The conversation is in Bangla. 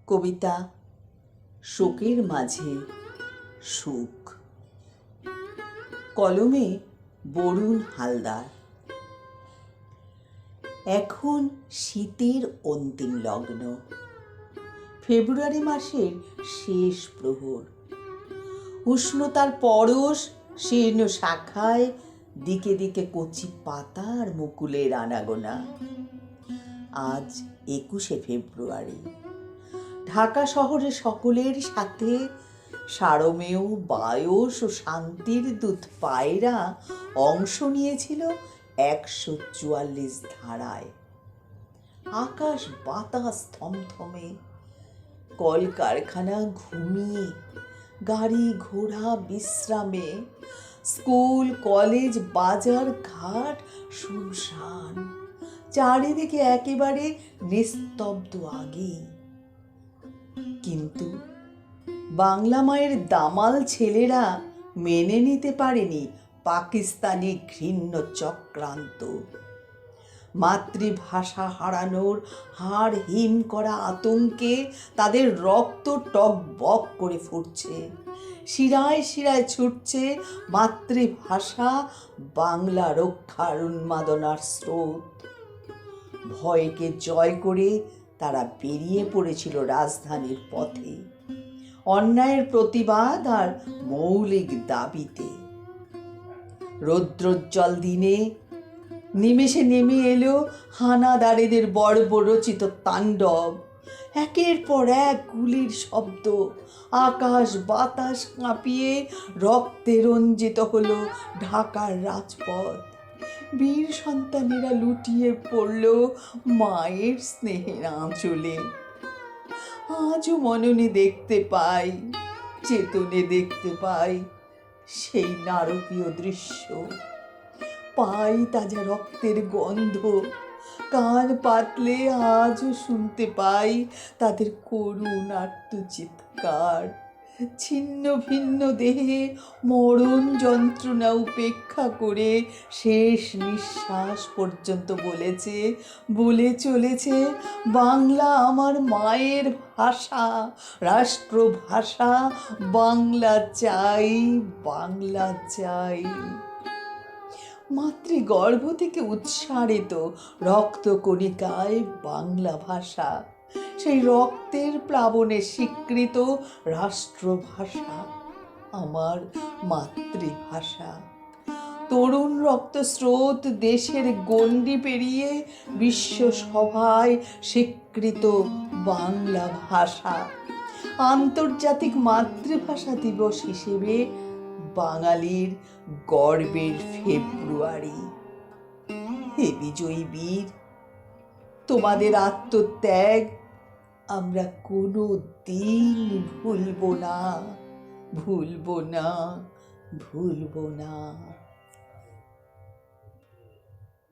কবিতা শোকের মাঝে সুখ। কলমে বরুণ হালদার। এখন শীতের অন্তিম লগ্ন, ফেব্রুয়ারি মাসের শেষ প্রহর। উষ্ণতার পরশ শীর্ণ শাখায়, দিকে দিকে কচি পাতা আর মুকুলের আনাগোনা। আজ 21শে ফেব্রুয়ারি। ঢাকা শহরে সকলের সাথে সারমেয় বায়স ও শান্তির দূত পায়রা অংশ নিয়েছিল 144 ধারায়। আকাশ বাতাস থমথমে, কলকারখানা ঘুমিয়ে, গাড়ি ঘোড়া বিশ্রামে, স্কুল কলেজ বাজার ঘাট শুনশান, চারিদিকে একেবারে নিস্তব্ধ আগে। কিন্তু বাংলা মায়ের দামাল ছেলেরা মেনে নিতে পারেনি পাকিস্তানি ঘৃণ্য চক্রান্ত। মাতৃভাষা হারানোর হাড় হিম করা আতঙ্কে তাদের রক্ত টকবক করে ফুটছে, শিরায় শিরায় ছুটছে মাতৃভাষা বাংলা রক্ষার উন্মাদনার স্রোত। ভয়কে জয় করে তারা বেরিয়ে পড়েছিল রাজধানীর পথে, অন্যায়ের প্রতিবাদ আর মৌলিক দাবিতে। রৌদ্রোজ্জ্বল দিনে নিমেষে নেমে এলো হানাদারেদের বর্বরচিত তাণ্ডব। একের পর এক গুলির শব্দ, আকাশ বাতাস কাঁপিয়ে রক্তে রঞ্জিত হলো ঢাকার রাজপথ। বীর সন্তানেরা লুটিয়ে পড়ল মায়ের স্নেহের আঁচলে। আজও মননে দেখতে পাই, চেতনে দেখতে পাই সেই নারকীয় দৃশ্য। পাই তাজা রক্তের গন্ধ, কান পাতলে আজও শুনতে পাই তাদের করুণ আর্তচিৎকার। ছিন্ন ভিন্ন দেহে মরণ যন্ত্রণা উপেক্ষা করে শেষ নিঃশ্বাস পর্যন্ত বলে চলেছে, বাংলা আমার মায়ের ভাষা, রাষ্ট্রভাষা, বাংলা চাই, বাংলা চাই। মাতৃগর্ভ থেকে উৎসারিত রক্তকণিকায় বাংলা ভাষা, সেই রক্তের প্লাবনে স্বীকৃত রাষ্ট্রভাষা, আমার মাতৃভাষা। তরুণ রক্তস্রোত দেশের গণ্ডি পেরিয়ে বিশ্বসভায় স্বীকৃত বাংলা ভাষা। আন্তর্জাতিক মাতৃভাষা দিবস হিসেবে বাঙালির গর্বের ফেব্রুয়ারি। হে বিজয়ী বীর, তোমাদের আত্মত্যাগ আমরা কোনো দিন ভুলব না, ভুলব না, ভুলব না।